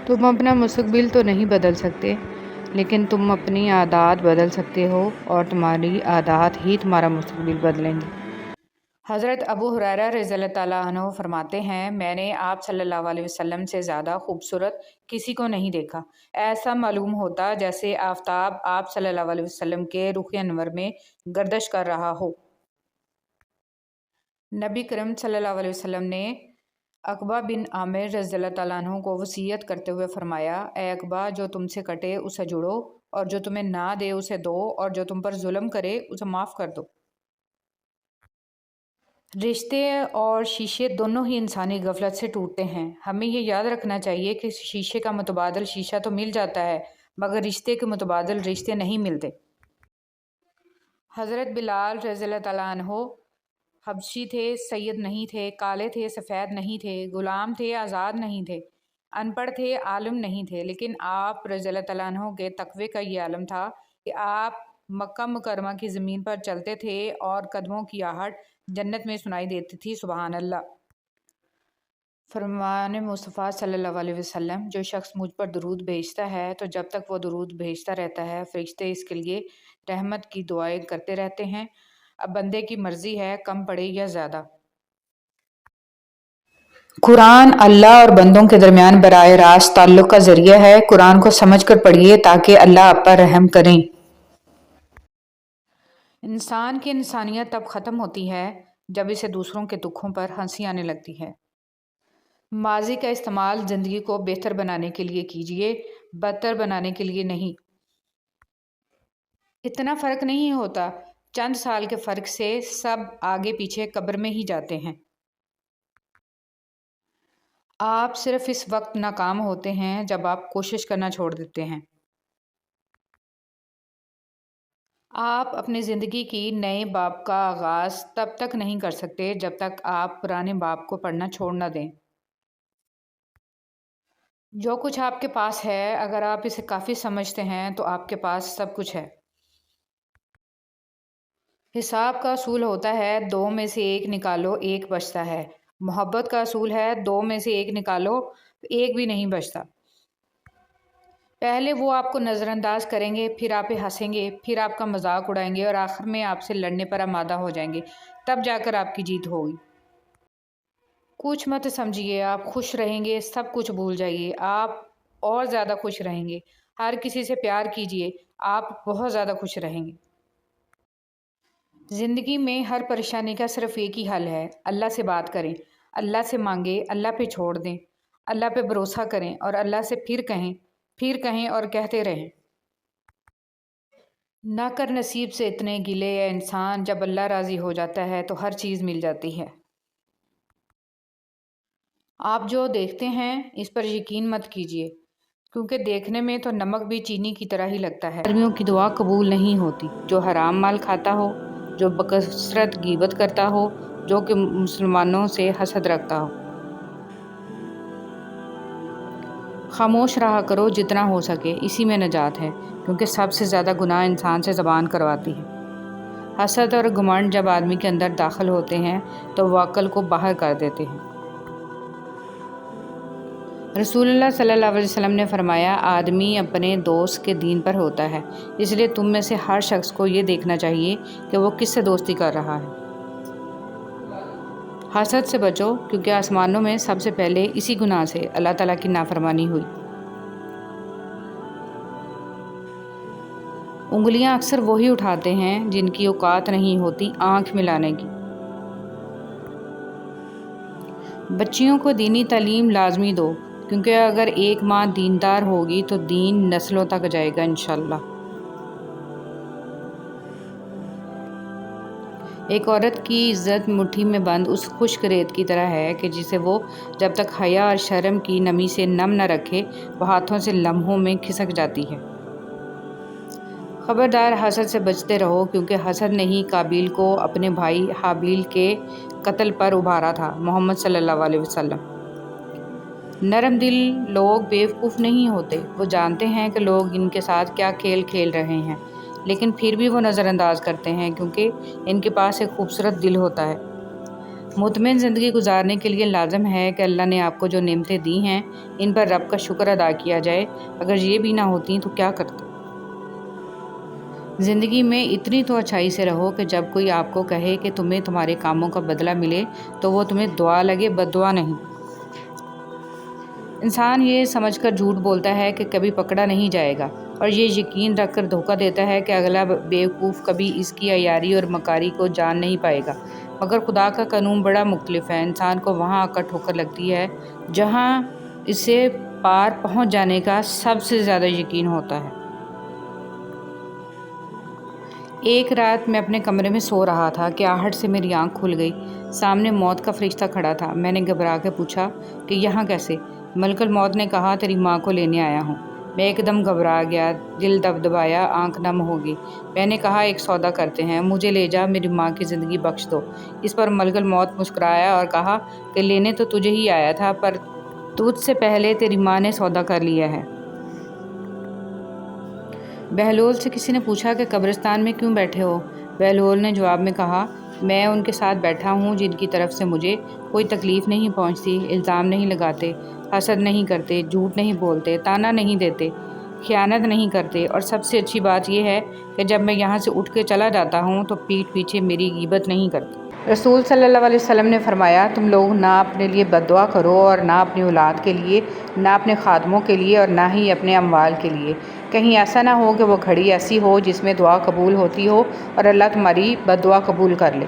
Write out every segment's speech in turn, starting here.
تم اپنا مستقبل تو نہیں بدل سکتے، لیکن تم اپنی عادات بدل سکتے ہو، اور تمہاری عادات ہی تمہارا مستقبل بدلیں گی۔ حضرت ابو ہریرہ رضی اللہ تعالیٰ عنہ فرماتے ہیں، میں نے آپ صلی اللہ علیہ وسلم سے زیادہ خوبصورت کسی کو نہیں دیکھا۔ ایسا معلوم ہوتا جیسے آفتاب آپ صلی اللہ علیہ وسلم کے رخ انور میں گردش کر رہا ہو۔ نبی کریم صلی اللہ علیہ وسلم نے عقبہ بن عامر رضی اللہ تعالیٰ عنہ کو وصیت کرتے ہوئے فرمایا، اے عقبہ، جو تم سے کٹے اسے جوڑو، اور جو تمہیں نہ دے اسے دو، اور جو تم پر ظلم کرے اسے معاف کر دو۔ رشتے اور شیشے دونوں ہی انسانی غفلت سے ٹوٹتے ہیں۔ ہمیں یہ یاد رکھنا چاہیے کہ شیشے کا متبادل شیشہ تو مل جاتا ہے، مگر رشتے کے متبادل رشتے نہیں ملتے۔ حضرت بلال رضی اللہ تعالیٰ عنہ حبشی تھے، سید نہیں تھے، کالے تھے، سفید نہیں تھے، غلام تھے، آزاد نہیں تھے، ان پڑھ تھے، عالم نہیں تھے، لیکن آپ رضی اللہ تعالیٰ عنہ کے تقوی کا یہ عالم تھا کہ آپ مکہ مکرمہ کی زمین پر چلتے تھے اور قدموں کی آہٹ جنت میں سنائی دیتی تھی۔ سبحان اللہ۔ فرمان مصطفیٰ صلی اللہ علیہ وسلم، جو شخص مجھ پر درود بھیجتا ہے تو جب تک وہ درود بھیجتا رہتا ہے فرشتے اس کے لیے رحمت کی دعائیں کرتے رہتے ہیں۔ اب بندے کی مرضی ہے کم پڑے یا زیادہ۔ قرآن اللہ اور بندوں کے درمیان براہ راست تعلق کا ذریعہ ہے۔ قرآن کو سمجھ کر پڑھیے تاکہ اللہ آپ پر رحم کریں۔ انسان کی انسانیت تب ختم ہوتی ہے جب اسے دوسروں کے دکھوں پر ہنسی آنے لگتی ہے۔ ماضی کا استعمال زندگی کو بہتر بنانے کے لیے کیجیے، بدتر بنانے کے لیے نہیں۔ اتنا فرق نہیں ہوتا، چند سال کے فرق سے سب آگے پیچھے قبر میں ہی جاتے ہیں۔ آپ صرف اس وقت ناکام ہوتے ہیں جب آپ کوشش کرنا چھوڑ دیتے ہیں۔ آپ اپنی زندگی کی نئے باب کا آغاز تب تک نہیں کر سکتے جب تک آپ پرانے باب کو پڑھنا چھوڑ نہ دیں۔ جو کچھ آپ کے پاس ہے، اگر آپ اسے کافی سمجھتے ہیں تو آپ کے پاس سب کچھ ہے۔ حساب کا اصول ہوتا ہے 2 میں سے 1 نکالو 1 بچتا ہے۔ محبت کا اصول ہے 2 میں سے 1 نکالو 1 بھی نہیں بچتا۔ پہلے وہ آپ کو نظر انداز کریں گے، پھر آپ پہ ہنسیں گے، پھر آپ کا مذاق اڑائیں گے اور آخر میں آپ سے لڑنے پر آمادہ ہو جائیں گے، تب جا کر آپ کی جیت ہوگی۔ کچھ مت سمجھیے، آپ خوش رہیں گے، سب کچھ بھول جائیے، آپ اور زیادہ خوش رہیں گے۔ ہر کسی سے پیار کیجیے، آپ بہت زیادہ خوش رہیں گے۔ زندگی میں ہر پریشانی کا صرف ایک ہی حل ہے، اللہ سے بات کریں، اللہ سے مانگیں، اللہ پہ چھوڑ دیں، اللہ پہ بھروسہ کریں اور اللہ سے پھر کہیں اور کہتے رہیں۔ نہ کر نصیب سے اتنے گلے اے انسان، جب اللہ راضی ہو جاتا ہے تو ہر چیز مل جاتی ہے۔ آپ جو دیکھتے ہیں اس پر یقین مت کیجیے، کیونکہ دیکھنے میں تو نمک بھی چینی کی طرح ہی لگتا ہے۔ آدمیوں کی دعا قبول نہیں ہوتی، جو حرام مال کھاتا ہو، جو بکثرت غیبت کرتا ہو، جو کہ مسلمانوں سے حسد رکھتا ہو۔ خاموش رہا کرو جتنا ہو سکے، اسی میں نجات ہے، کیونکہ سب سے زیادہ گناہ انسان سے زبان کرواتی ہے۔ حسد اور گھمنڈ جب آدمی کے اندر داخل ہوتے ہیں تو وہ عقل کو باہر کر دیتے ہیں۔ رسول اللہ صلی اللہ علیہ وسلم نے فرمایا، آدمی اپنے دوست کے دین پر ہوتا ہے، اس لیے تم میں سے ہر شخص کو یہ دیکھنا چاہیے کہ وہ کس سے دوستی کر رہا ہے۔ حسد سے بچو، کیونکہ آسمانوں میں سب سے پہلے اسی گناہ سے اللہ تعالیٰ کی نافرمانی ہوئی۔ انگلیاں اکثر وہی اٹھاتے ہیں جن کی اوقات نہیں ہوتی آنکھ ملانے کی۔ بچیوں کو دینی تعلیم لازمی دو، کیونکہ اگر ایک ماں دیندار ہوگی تو دین نسلوں تک جائے گا انشاءاللہ۔ ایک عورت کی عزت مٹھی میں بند اس خشک ریت کی طرح ہے کہ جسے وہ جب تک حیا اور شرم کی نمی سے نم نہ رکھے وہ ہاتھوں سے لمحوں میں کھسک جاتی ہے۔ خبردار، حسد سے بچتے رہو، کیونکہ حسد نے ہی قابیل کو اپنے بھائی حابیل کے قتل پر ابھارا تھا۔ محمد صلی اللہ علیہ وسلم۔ نرم دل لوگ بیوقوف نہیں ہوتے، وہ جانتے ہیں کہ لوگ ان کے ساتھ کیا کھیل کھیل رہے ہیں، لیکن پھر بھی وہ نظر انداز کرتے ہیں کیونکہ ان کے پاس ایک خوبصورت دل ہوتا ہے۔ مطمئن زندگی گزارنے کے لیے لازم ہے کہ اللہ نے آپ کو جو نعمتیں دی ہیں ان پر رب کا شکر ادا کیا جائے۔ اگر یہ بھی نہ ہوتی تو کیا کرتے؟ زندگی میں اتنی تو اچھائی سے رہو کہ جب کوئی آپ کو کہے کہ تمہیں تمہارے کاموں کا بدلہ ملے تو وہ تمہیں دعا لگے، بد دعا نہیں۔ انسان یہ سمجھ کر جھوٹ بولتا ہے کہ کبھی پکڑا نہیں جائے گا، اور یہ یقین رکھ کر دھوکہ دیتا ہے کہ اگلا بیوقوف کبھی اس کی عیاری اور مکاری کو جان نہیں پائے گا۔ مگر خدا کا قانون بڑا مختلف ہے۔ انسان کو وہاں آ کر ٹھوکر لگتی ہے جہاں اسے پار پہنچ جانے کا سب سے زیادہ یقین ہوتا ہے۔ ایک رات میں اپنے کمرے میں سو رہا تھا کہ آہٹ سے میری آنکھ کھل گئی۔ سامنے موت کا فرشتہ کھڑا تھا۔ میں نے گھبرا کے پوچھا کہ یہاں کیسے؟ ملک الموت نے کہا تیری ماں کو لینے آیا ہوں۔ میں ایک دم گھبرا گیا، دل دبدبایا، آنکھ نم ہو گئی۔ میں نے کہا ایک سودا کرتے ہیں، مجھے لے جا، میری ماں کی زندگی بخش دو۔ اس پر ملک الموت مسکرایا اور کہا کہ لینے تو تجھے ہی آیا تھا، پر تجھ سے پہلے تیری ماں نے سودا کر لیا ہے۔ بہلول سے کسی نے پوچھا کہ قبرستان میں کیوں بیٹھے ہو؟ بہلول نے جواب میں کہا میں ان کے ساتھ بیٹھا ہوں جن کی طرف سے مجھے کوئی تکلیف نہیں پہنچتی، الزام نہیں لگاتے، حسد نہیں کرتے، جھوٹ نہیں بولتے، طعنہ نہیں دیتے، خیانت نہیں کرتے، اور سب سے اچھی بات یہ ہے کہ جب میں یہاں سے اٹھ کے چلا جاتا ہوں تو پیٹھ پیچھے میری غیبت نہیں کرتے۔ رسول صلی اللہ علیہ وسلم نے فرمایا تم لوگ نہ اپنے لیے بد دعا کرو، اور نہ اپنی اولاد کے لیے، نہ اپنے خادموں کے لیے، اور نہ ہی اپنے اموال کے لیے۔ کہیں ایسا نہ ہو کہ وہ گھڑی ایسی ہو جس میں دعا قبول ہوتی ہو اور اللہ تمہاری بد دعا قبول کر لے۔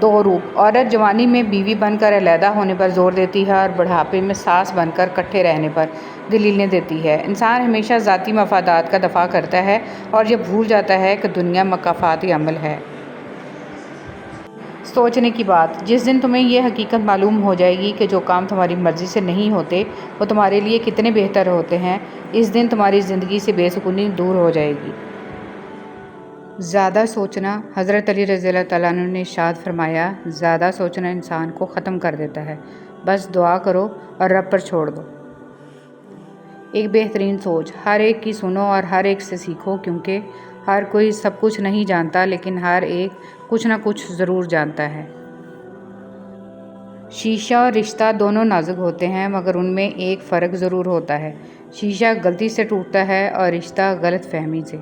دو روپ، عورت جوانی میں بیوی بن کر علیحدہ ہونے پر زور دیتی ہے اور بڑھاپے میں ساس بن کر کٹھے رہنے پر دلیلیں دیتی ہے۔ انسان ہمیشہ ذاتی مفادات کا دفاع کرتا ہے اور یہ بھول جاتا ہے کہ دنیا مکافاتی عمل ہے۔ سوچنے کی بات، جس دن تمہیں یہ حقیقت معلوم ہو جائے گی کہ جو کام تمہاری مرضی سے نہیں ہوتے وہ تمہارے لیے کتنے بہتر ہوتے ہیں، اس دن تمہاری زندگی سے بے سکونی دور ہو جائے گی۔ زیادہ سوچنا، حضرت علی رضی اللہ تعالیٰ عنہ نے ارشاد فرمایا زیادہ سوچنا انسان کو ختم کر دیتا ہے، بس دعا کرو اور رب پر چھوڑ دو۔ ایک بہترین سوچ، ہر ایک کی سنو اور ہر ایک سے سیکھو، کیونکہ ہر کوئی سب کچھ نہیں جانتا لیکن ہر ایک کچھ نہ کچھ ضرور جانتا ہے۔ شیشہ اور رشتہ دونوں نازک ہوتے ہیں مگر ان میں ایک فرق ضرور ہوتا ہے، شیشہ غلطی سے ٹوٹتا ہے اور رشتہ غلط فہمی سے۔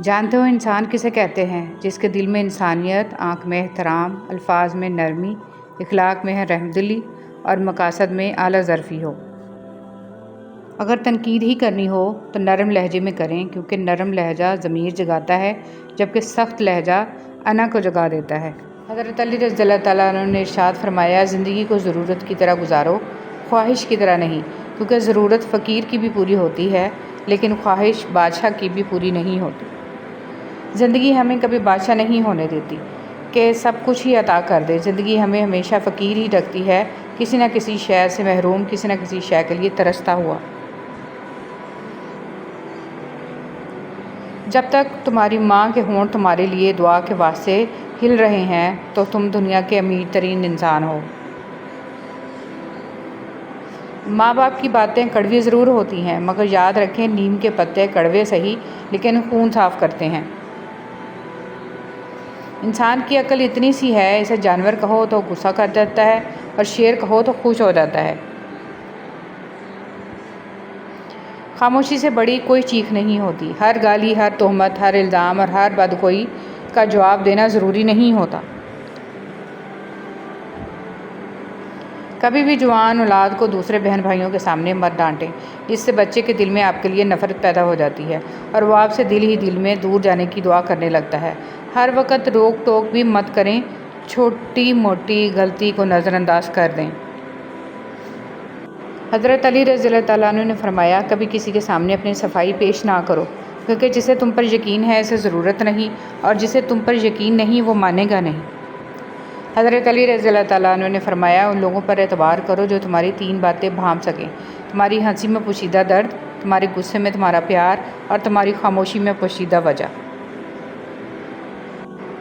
جانتے ہو انسان کسے کہتے ہیں؟ جس کے دل میں انسانیت، آنکھ میں احترام، الفاظ میں نرمی، اخلاق میں رحمدلی اور مقاصد میں اعلیٰ ظرفی ہو۔ اگر تنقید ہی کرنی ہو تو نرم لہجے میں کریں، کیونکہ نرم لہجہ ضمیر جگاتا ہے جبکہ سخت لہجہ انا کو جگا دیتا ہے۔ حضرت علی رضی اللہ تعالیٰ عنہ نے ارشاد فرمایا زندگی کو ضرورت کی طرح گزارو، خواہش کی طرح نہیں، کیونکہ ضرورت فقیر کی بھی پوری ہوتی ہے لیکن خواہش بادشاہ کی بھی پوری نہیں ہوتی۔ زندگی ہمیں کبھی بادشاہ نہیں ہونے دیتی کہ سب کچھ ہی عطا کر دے، زندگی ہمیں ہمیشہ فقیر ہی رکھتی ہے، کسی نہ کسی شے سے محروم، کسی نہ کسی شے کے لیے ترستا ہوا۔ جب تک تمہاری ماں کے ہونٹ تمہارے لیے دعا کے واسطے ہل رہے ہیں تو تم دنیا کے امیر ترین انسان ہو۔ ماں باپ کی باتیں کڑوی ضرور ہوتی ہیں مگر یاد رکھیں نیم کے پتے کڑوے سہی لیکن خون صاف کرتے ہیں۔ انسان کی عقل اتنی سی ہے، اسے جانور کہو تو غصہ کر جاتا ہے اور شیر کہو تو خوش ہو جاتا ہے۔ خاموشی سے بڑی کوئی چیخ نہیں ہوتی، ہر گالی، ہر تہمت، ہر الزام اور ہر بدگوئی کا جواب دینا ضروری نہیں ہوتا۔ کبھی بھی جوان اولاد کو دوسرے بہن بھائیوں کے سامنے مت ڈانٹیں، اس سے بچے کے دل میں آپ کے لیے نفرت پیدا ہو جاتی ہے اور وہ آپ سے دل ہی دل میں دور جانے کی دعا کرنے لگتا ہے۔ ہر وقت روک ٹوک بھی مت کریں، چھوٹی موٹی غلطی کو نظر انداز کر دیں۔ حضرت علی رضی اللہ تعالیٰ عنہ نے فرمایا کبھی کسی کے سامنے اپنی صفائی پیش نہ کرو، کیونکہ جسے تم پر یقین ہے اسے ضرورت نہیں، اور جسے تم پر یقین نہیں وہ مانے گا نہیں۔ حضرت علی رضی اللہ تعالیٰ عنہ نے فرمایا ان لوگوں پر اعتبار کرو جو تمہاری تین باتیں بھانپ سکیں، تمہاری ہنسی میں پوشیدہ درد، تمہارے غصے میں تمہارا پیار، اور تمہاری خاموشی میں پوشیدہ وجہ۔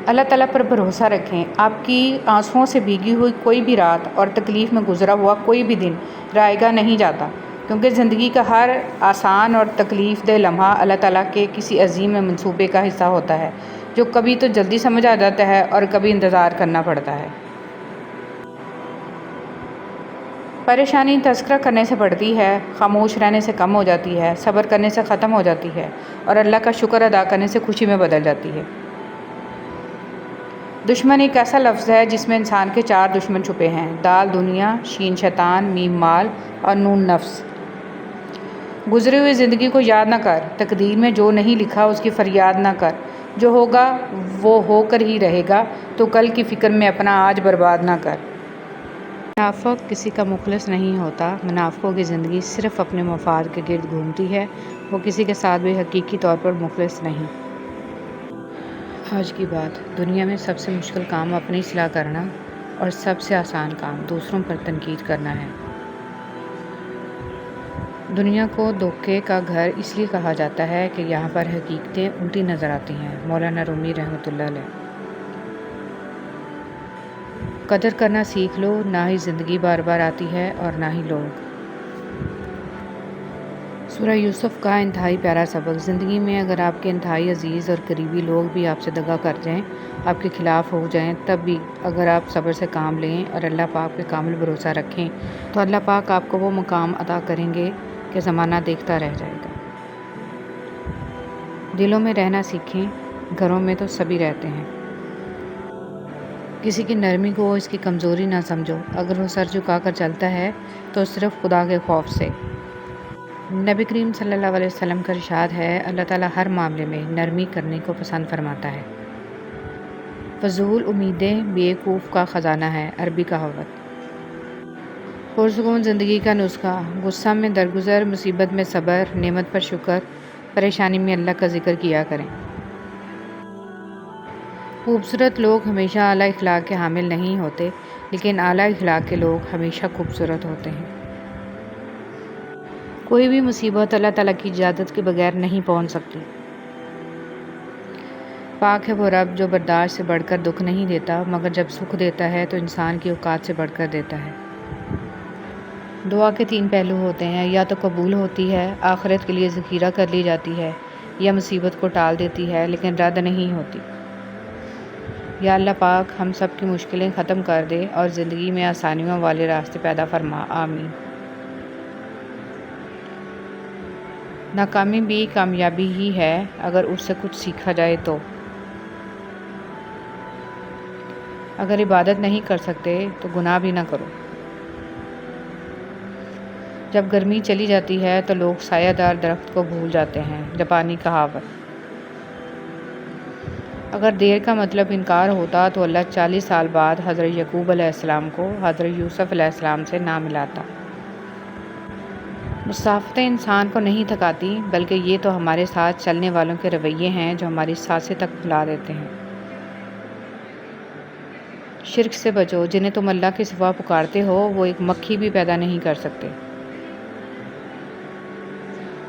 اللہ تعالیٰ پر بھروسہ رکھیں، آپ کی آنسوؤں سے بھیگی ہوئی کوئی بھی رات اور تکلیف میں گزرا ہوا کوئی بھی دن رائے گاہ نہیں جاتا۔ کیونکہ زندگی کا ہر آسان اور تکلیف دہ لمحہ اللہ تعالیٰ کے کسی عظیم منصوبے کا حصہ ہوتا ہے، جو کبھی تو جلدی سمجھ آ جاتا ہے اور کبھی انتظار کرنا پڑتا ہے۔ پریشانی تذکرہ کرنے سے بڑھتی ہے، خاموش رہنے سے کم ہو جاتی ہے، صبر کرنے سے ختم ہو جاتی ہے اور اللہ کا شکر ادا کرنے سے خوشی میں بدل جاتی ہے۔ دشمن ایک ایسا لفظ ہے جس میں انسان کے 4 دشمن چھپے ہیں: دال دنیا، شین شیطان، میم مال اور نون نفس۔ گزری ہوئی زندگی کو یاد نہ کر، تقدیر میں جو نہیں لکھا اس کی فریاد نہ کر، جو ہوگا وہ ہو کر ہی رہے گا، تو کل کی فکر میں اپنا آج برباد نہ کر۔ منافق کسی کا مخلص نہیں ہوتا، منافقوں کی زندگی صرف اپنے مفاد کے گرد گھومتی ہے، وہ کسی کے ساتھ بھی حقیقی طور پر مخلص نہیں۔ آج کی بات: دنیا میں سب سے مشکل کام اپنی اصلاح کرنا اور سب سے آسان کام دوسروں پر تنقید کرنا ہے۔ دنیا کو دھوکے کا گھر اس لیے کہا جاتا ہے کہ یہاں پر حقیقتیں الٹی نظر آتی ہیں۔ مولانا رومی رحمۃ اللہ علیہ۔ قدر کرنا سیکھ لو، نہ ہی زندگی بار بار آتی ہے اور نہ ہی لوگ۔ سورہ یوسف کا انتہائی پیارا سبق: زندگی میں اگر آپ کے انتہائی عزیز اور قریبی لوگ بھی آپ سے دغا کر جائیں، آپ کے خلاف ہو جائیں، تب بھی اگر آپ صبر سے کام لیں اور اللہ پاک پہ کامل بھروسہ رکھیں تو اللہ پاک آپ کو وہ مقام عطا کریں گے کہ زمانہ دیکھتا رہ جائے گا۔ دلوں میں رہنا سیکھیں، گھروں میں تو سبھی رہتے ہیں۔ کسی کی نرمی کو اس کی کمزوری نہ سمجھو، اگر وہ سر جھکا کر چلتا ہے تو صرف خدا کے خوف سے۔ نبی کریم صلی اللہ علیہ وسلم کا ارشاد ہے، اللہ تعالیٰ ہر معاملے میں نرمی کرنے کو پسند فرماتا ہے۔ فضول امیدیں بیوقوف کا خزانہ ہے، عربی کہاوت۔ پرسکون زندگی کا نسخہ: غصہ میں درگزر، مصیبت میں صبر، نعمت پر شکر، پریشانی میں اللہ کا ذکر کیا کریں۔ خوبصورت لوگ ہمیشہ اعلیٰ اخلاق کے حامل نہیں ہوتے، لیکن اعلیٰ اخلاق کے لوگ ہمیشہ خوبصورت ہوتے ہیں۔ کوئی بھی مصیبت اللہ تعالیٰ کی اجازت کے بغیر نہیں پہنچ سکتی۔ پاک ہے وہ رب جو برداشت سے بڑھ کر دکھ نہیں دیتا، مگر جب سکھ دیتا ہے تو انسان کی اوقات سے بڑھ کر دیتا ہے۔ دعا کے 3 پہلو ہوتے ہیں: یا تو قبول ہوتی ہے، آخرت کے لیے ذخیرہ کر لی جاتی ہے، یا مصیبت کو ٹال دیتی ہے لیکن رد نہیں ہوتی۔ یا اللہ پاک ہم سب کی مشکلیں ختم کر دے اور زندگی میں آسانیوں والے راستے پیدا فرما، آمین۔ ناکامی بھی کامیابی ہی ہے اگر اس سے کچھ سیکھا جائے تو۔ اگر عبادت نہیں کر سکتے تو گناہ بھی نہ کرو۔ جب گرمی چلی جاتی ہے تو لوگ سایہ دار درخت کو بھول جاتے ہیں، جاپانی کہاوت۔ اگر دیر کا مطلب انکار ہوتا تو اللہ 40 سال بعد حضرت یعقوب علیہ السلام کو حضرت یوسف علیہ السلام سے نہ ملاتا۔ مسافتیں انسان کو نہیں تھکاتی، بلکہ یہ تو ہمارے ساتھ چلنے والوں کے رویے ہیں جو ہماری سانسیں تک بھلا دیتے ہیں۔ شرک سے بچو، جنہیں تم اللہ کے سوا پکارتے ہو وہ ایک مکھی بھی پیدا نہیں کر سکتے۔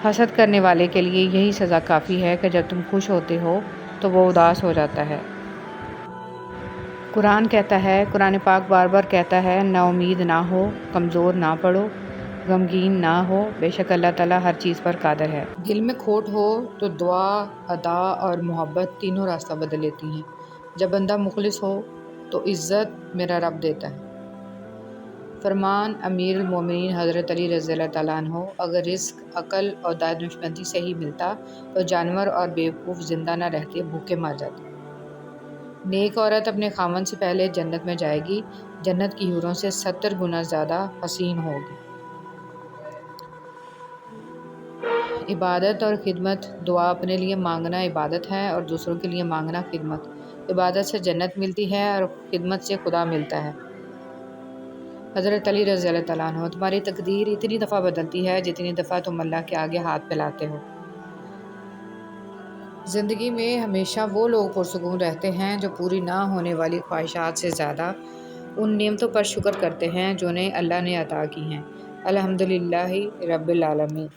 حسد کرنے والے کے لیے یہی سزا کافی ہے کہ جب تم خوش ہوتے ہو تو وہ اداس ہو جاتا ہے۔ قرآن کہتا ہے، قرآن پاک بار بار کہتا ہے، نا امید نہ ہو، کمزور نہ پڑو، غمگین نہ ہو، بے شک اللہ تعالیٰ ہر چیز پر قادر ہے۔ دل میں کھوٹ ہو تو دعا، ادا اور محبت تینوں راستہ بدل لیتی ہیں۔ جب بندہ مخلص ہو تو عزت میرا رب دیتا ہے۔ فرمان امیر المومنین حضرت علی رضی اللہ تعالیٰ عنہ: اگر رزق عقل اور دانشمندی سے ہی ملتا تو جانور اور بیوقوف زندہ نہ رہتے، بھوکے مر جاتے۔ نیک عورت اپنے خاوند سے پہلے جنت میں جائے گی، جنت کی حوروں سے 70 گنا زیادہ حسین ہوگی۔ عبادت اور خدمت: دعا اپنے لیے مانگنا عبادت ہے اور دوسروں کے لیے مانگنا خدمت۔ عبادت سے جنت ملتی ہے اور خدمت سے خدا ملتا ہے۔ حضرت علی رضی اللہ تعالیٰ عنہ: تمہاری تقدیر اتنی دفعہ بدلتی ہے جتنی دفعہ تم اللہ کے آگے ہاتھ پھیلاتے ہو۔ زندگی میں ہمیشہ وہ لوگ پرسکون رہتے ہیں جو پوری نہ ہونے والی خواہشات سے زیادہ ان نعمتوں پر شکر کرتے ہیں جو انہیں اللہ نے عطا کی ہیں۔ الحمدللہ رب العالمین۔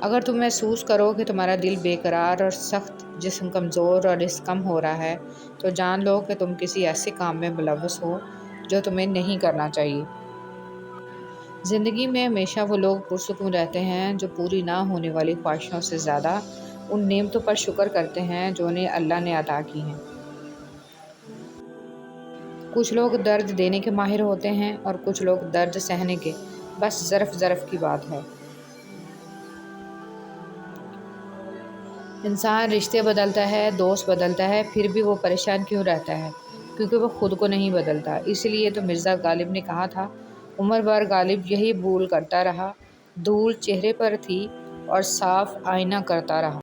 اگر تم محسوس کرو کہ تمہارا دل بے قرار اور سخت، جسم کمزور اور رزق کم ہو رہا ہے تو جان لو کہ تم کسی ایسے کام میں ملوث ہو جو تمہیں نہیں کرنا چاہیے۔ زندگی میں ہمیشہ وہ لوگ پرسکون رہتے ہیں جو پوری نہ ہونے والی خواہشوں سے زیادہ ان نعمتوں پر شکر کرتے ہیں جو انہیں اللہ نے عطا کی ہیں۔ کچھ لوگ درد دینے کے ماہر ہوتے ہیں اور کچھ لوگ درد سہنے کے، بس ظرف کی بات ہے۔ انسان رشتے بدلتا ہے، دوست بدلتا ہے، پھر بھی وہ پریشان کیوں رہتا ہے؟ کیونکہ وہ خود کو نہیں بدلتا۔ اسی لیے تو مرزا غالب نے کہا تھا، عمر بھر غالب یہی بھول کرتا رہا، دھول چہرے پر تھی اور صاف آئینہ کرتا رہا۔